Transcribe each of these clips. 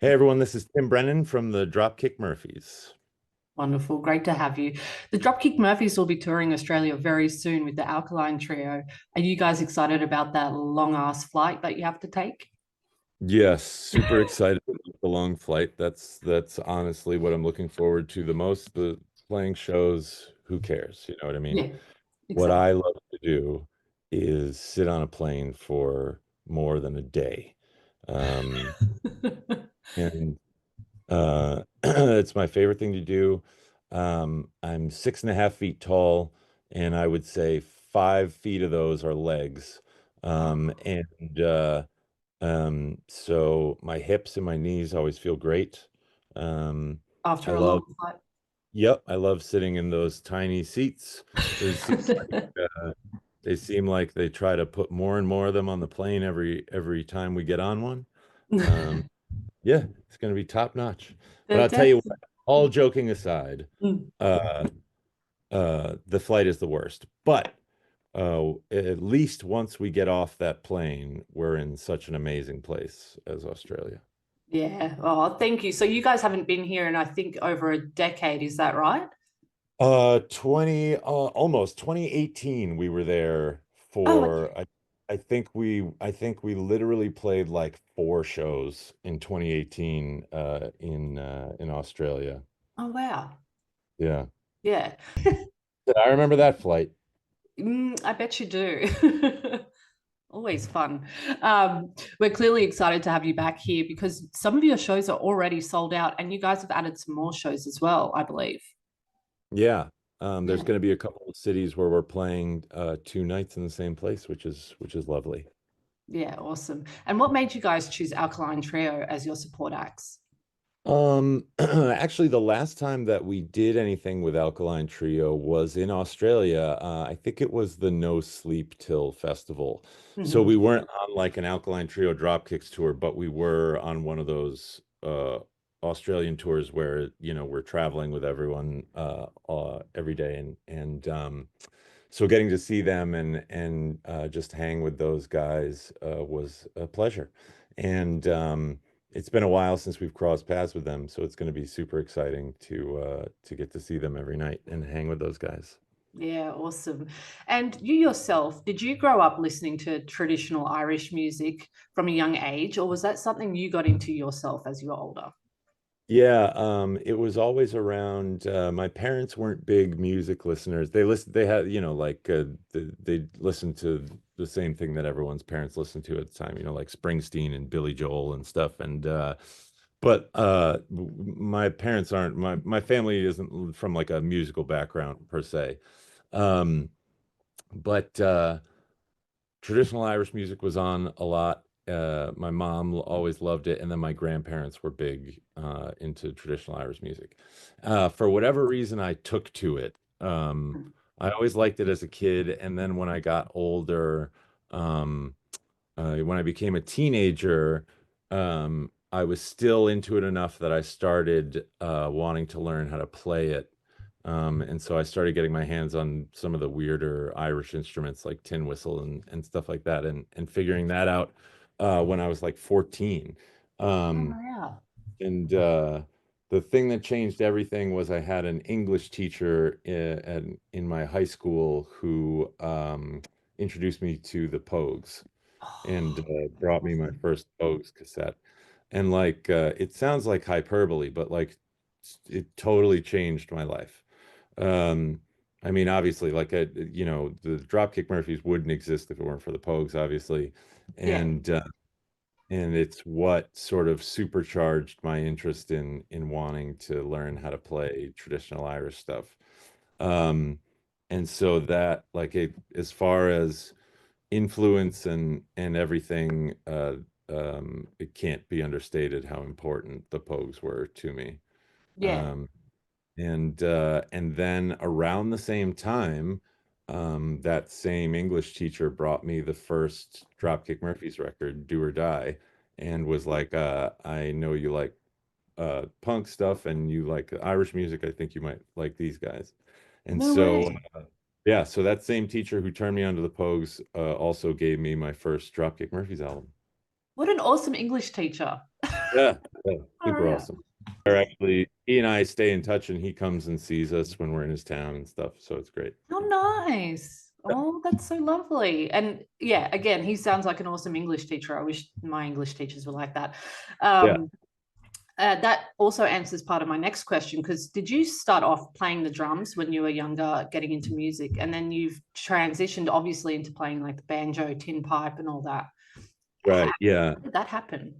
Hey everyone, this is Tim Brennan from the Dropkick Murphys. Wonderful. Great to have you. The Dropkick Murphys will be touring Australia very soon with the Alkaline Trio. Are you guys excited about that long ass flight that you have to take? Yes, super excited about the long flight. That's honestly what I'm looking forward to the most. The playing shows, who cares? You know what I mean? Yeah, What exactly. I love to do is sit on a plane for more than a day. Um, and it's my favorite thing to do. I'm 6.5 feet tall, and I would say 5 feet of those are legs. And So my hips and my knees always feel great. Um, I After a love, long flight. yep, I love sitting in those tiny seats. They seem uh, they seem like they try to put more and more of them on the plane every time we get on one. Um, yeah, it's going to be top notch. But They're I'll tell you definitely. what, all joking aside, Mm. uh, the flight is the worst. But at least once we get off that plane, we're in such an amazing place as Australia. Yeah. Oh, thank you. So you guys haven't been here in, I think, over a decade, is that right? Almost 2018, we were there Oh, okay. for, I think we literally played like four shows in 2018, in Australia. Oh, wow. Yeah. Yeah. I remember that flight. I bet you do. Always fun. We're clearly excited to have you back here because some of your shows are already sold out, and you guys have added some more shows as well, I believe. Yeah. There's Yeah. going to be a couple of cities where we're playing 2 nights in the same place, which is lovely. Yeah, awesome. And what made you guys choose Alkaline Trio as your support acts? Actually, the last time that we did anything with Alkaline Trio was in Australia. I think it was the No Sleep Till Festival. So we Mhm. weren't on like an Alkaline Trio Dropkicks tour, but we were on one of those Australian tours where, we're traveling with everyone every day, and so getting to see them and just hang with those guys was a pleasure. And it's been a while since we've crossed paths with them, so it's going to be super exciting to get to see them every night and hang with those guys. Yeah, awesome. And you yourself, did you grow up listening to traditional Irish music from a young age, or was that something you got into yourself as you were older? Yeah, it was always around. My parents weren't big music listeners. They had, like they listened to the same thing that everyone's parents listened to at the time, like Springsteen and Billy Joel and stuff. My parents aren't, my family isn't from like a musical background per se. Um, but Traditional Irish music was on a lot. My mom always loved it, and then my grandparents were big into traditional Irish music. For whatever reason, I took to it. I always liked it as a kid, and then when I got older, um, when I became a teenager, I was still into it enough that I started wanting to learn how to play it. And so I started getting my hands on some of the weirder Irish instruments like tin whistle and stuff like that, and figuring that out when I was like 14. Oh, Um, yeah. and the thing that changed everything was I had an English teacher in my high school who introduced me to the Pogues and brought me my first Pogues cassette. And like it sounds like hyperbole, but like it totally changed my life. Um, I mean, obviously, like the Dropkick Murphys wouldn't exist if it weren't for the Pogues, obviously, Yeah. and uh, and it's what sort of supercharged my interest in wanting to learn how to play traditional Irish stuff. Um, and so that, like, as far as influence and everything, it can't be understated how important the Pogues were to me. Yeah. Um, and then around the same time, that same English teacher brought me the first Dropkick Murphys record, Do or Die, and was like, I know you like punk stuff and you like Irish music. I think you might like these guys. And No so way. yeah, so that same teacher who turned me onto the Pogues also gave me my first Dropkick Murphys album. What an awesome English teacher. Yeah, yeah, All super right. awesome. Or actually, he and I stay in touch, and he comes and sees us when we're in his town and stuff. So it's great. Oh, nice. Oh, that's so lovely. And yeah, again, he sounds like an awesome English teacher. I wish my English teachers were like that. Yeah. Um, that also answers part of my next question because did you start off playing the drums when you were younger, getting into music, and then you've transitioned obviously into playing like the banjo, tin pipe, and all that? How Right. Yeah. did that happen?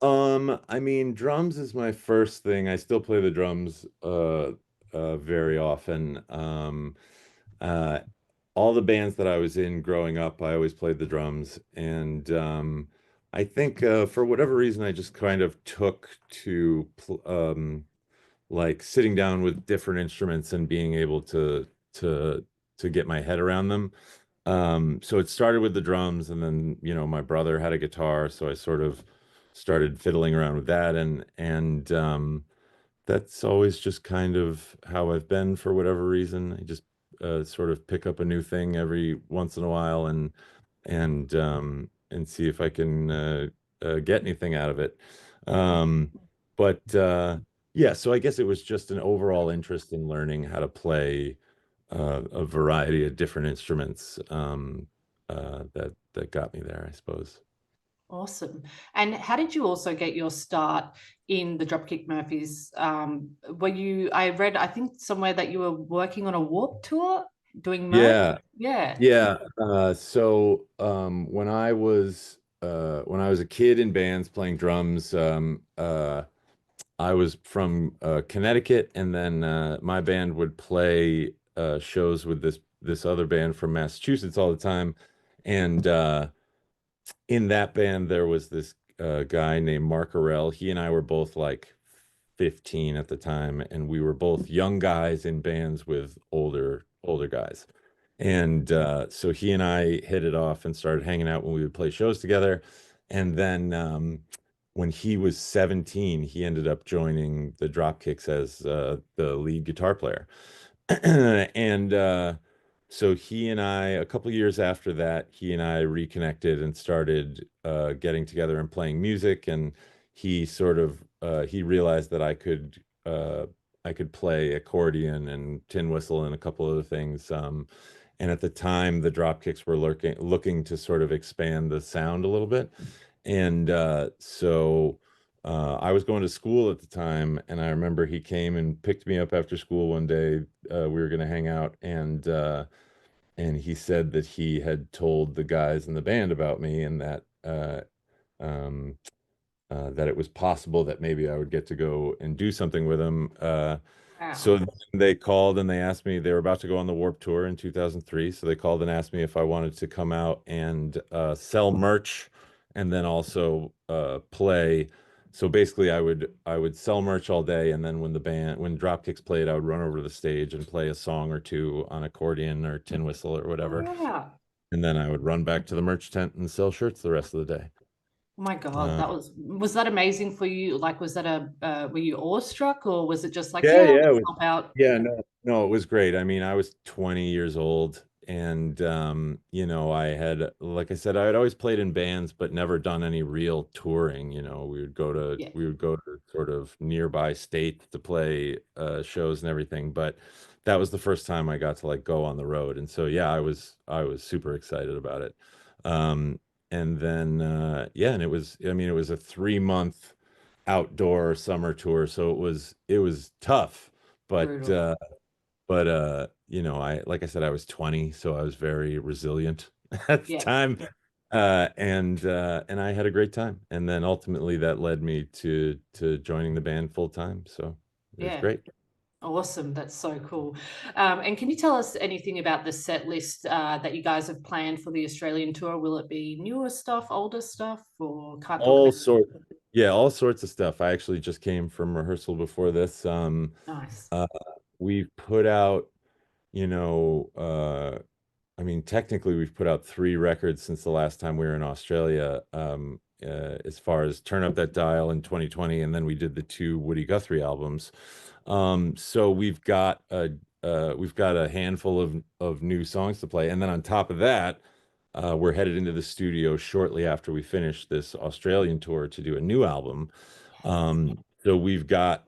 I mean, drums is my first thing. I still play the drums very often. Uh all the bands that I was in growing up, I always played the drums. And I think for whatever reason I just kind of took to like sitting down with different instruments and being able to get my head around them. So it started with the drums, and then, my brother had a guitar, so I sort of started fiddling around with that, and that's always just kind of how I've been for whatever reason. I just sort of pick up a new thing every once in a while and see if I can get anything out of it. But yeah, so I guess it was just an overall interest in learning how to play a variety of different instruments that got me there, I suppose. Awesome. And how did you also get your start in the Dropkick Murphys? Were you, I read, I think somewhere that you were working on a Warp tour doing merch? Yeah, Yeah. yeah. So when I was a kid in bands playing drums, I was from Connecticut, and then my band would play shows with this other band from Massachusetts all the time, and in that band there was this guy named Mark Arell. He and I were both like 15 at the time, and we were both young guys in bands with older guys. And so he and I hit it off and started hanging out when we would play shows together. And then when he was 17, he ended up joining the Dropkicks as the lead guitar player. And so he and I, a couple years after that, he and I reconnected and started getting together and playing music. And he realized that I could play accordion and tin whistle and a couple other things. And at the time, the Dropkicks were looking to sort of expand the sound a little bit. And I was going to school at the time, and I remember he came and picked me up after school one day. We were going to hang out, and he said that he had told the guys in the band about me, and um, that it was possible that maybe I would get to go and do something with him. So Wow. then they called and they asked me, they were about to go on the Warp Tour in 2003. So they called and asked me if I wanted to come out and sell merch and then also play. So basically I would sell merch all day, and then when Dropkicks played, I would run over to the stage and play a song or two on accordion or tin whistle or whatever. Wow. And then I would run back to the merch tent and sell shirts the rest of the day. Oh my God, Uh, was that amazing for you? Like, was that were you awestruck or was it just like, yeah, yeah, yeah, let's help out? yeah, no, it was great. I mean, I was 20 years old, and I had, like I said, I had always played in bands, but never done any real touring. Yeah, We would go to sort of nearby states to play shows and everything, but that was the first time I got to like go on the road. And so yeah, I was super excited about it. Um, and then yeah, and I mean, it was a 3 month outdoor summer tour, so it was tough, but brutal. I, like I said, I was 20, so I was very resilient at the Yeah, time. And I had a great time, and then ultimately that led me to joining the band full time, so it was yeah. great. Awesome. That's so cool. And can you tell us anything about the set list that you guys have planned for the Australian tour? Will it be newer stuff, older stuff, or can't talk All about sorts, yeah, all sorts of stuff. I actually just came from rehearsal before this. it? Nice. Uh, we've put out, you know, I mean, technically, we've put out 3 records since the last time we were in Australia. As far as Turn Up That Dial in 2020, and then we did the 2 Woody Guthrie albums. So we've got a handful of new songs to play, and then on top of that, we're headed into the studio shortly after we finish this Australian tour to do a new album. So we've got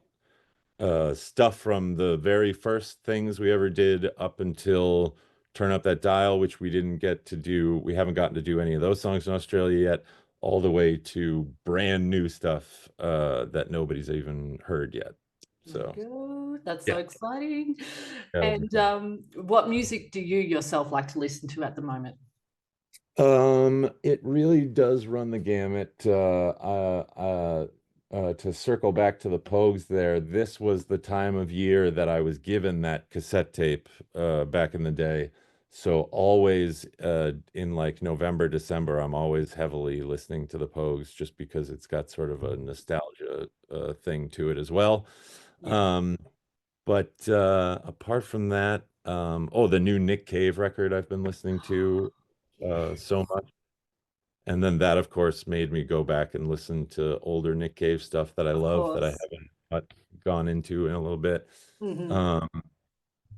stuff from the very first things we ever did up until Turn Up That Dial, which we didn't get to do. We haven't gotten to do any of those songs in Australia yet, all the way to brand new stuff that nobody's even heard yet. My So God, that's so yeah, exciting. that'll be And fun. what music do you yourself like to listen to at the moment? It really does run the gamut. To circle back to the Pogues there, this was the time of year that I was given that cassette tape back in the day. So always in like November, December, I'm always heavily listening to the Pogues just because it's got sort of a nostalgia thing to it as well. Yeah, Um, but apart from that, oh, the new Nick Cave record I've been listening to so much. And then that, of course, made me go back and listen to older Nick Cave stuff that I of love that I course. haven't gone into in a little bit. Hmm.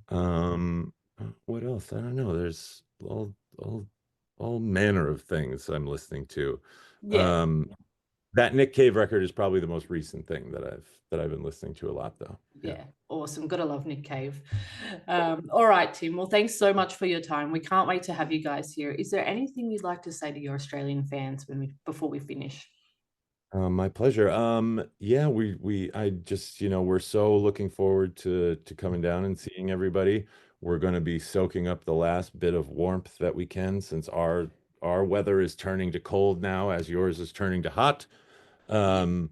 Um, what else? I don't know. There's all manner of things I'm listening to. Yeah, Um, that Nick Cave record is probably the most recent thing that I've been listening to a lot, though. Yeah. yeah, awesome. Gotta love Nick Cave. All right, Tim. Well, thanks so much for your time. We can't wait to have you guys here. Is there anything you'd like to say to your Australian fans before we finish? My pleasure. Yeah, I just, we're so looking forward to coming down and seeing everybody. We're going to be soaking up the last bit of warmth that we can since our weather is turning to cold now, as yours is turning to hot. Yeah. Um,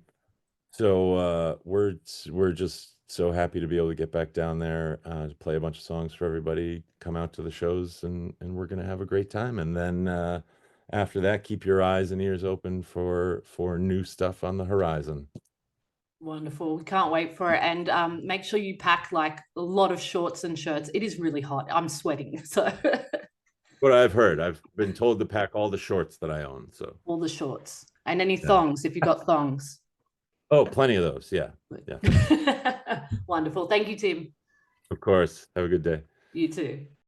so we're just so happy to be able to get back down there to play a bunch of songs for everybody, come out to the shows, and we're gonna have a great time. And then after that, keep your eyes and ears open for new stuff on the horizon. Wonderful. We can't wait for it. And make sure you pack like a lot of shorts and shirts. It is really hot. I'm sweating. So What I've heard, I've been told to pack all the shorts that I own. So all the shorts and any yeah. thongs if you got thongs. Oh, plenty of those. Yeah. Yeah. Wonderful. Thank you, Tim. Of course. Have a good day. You too.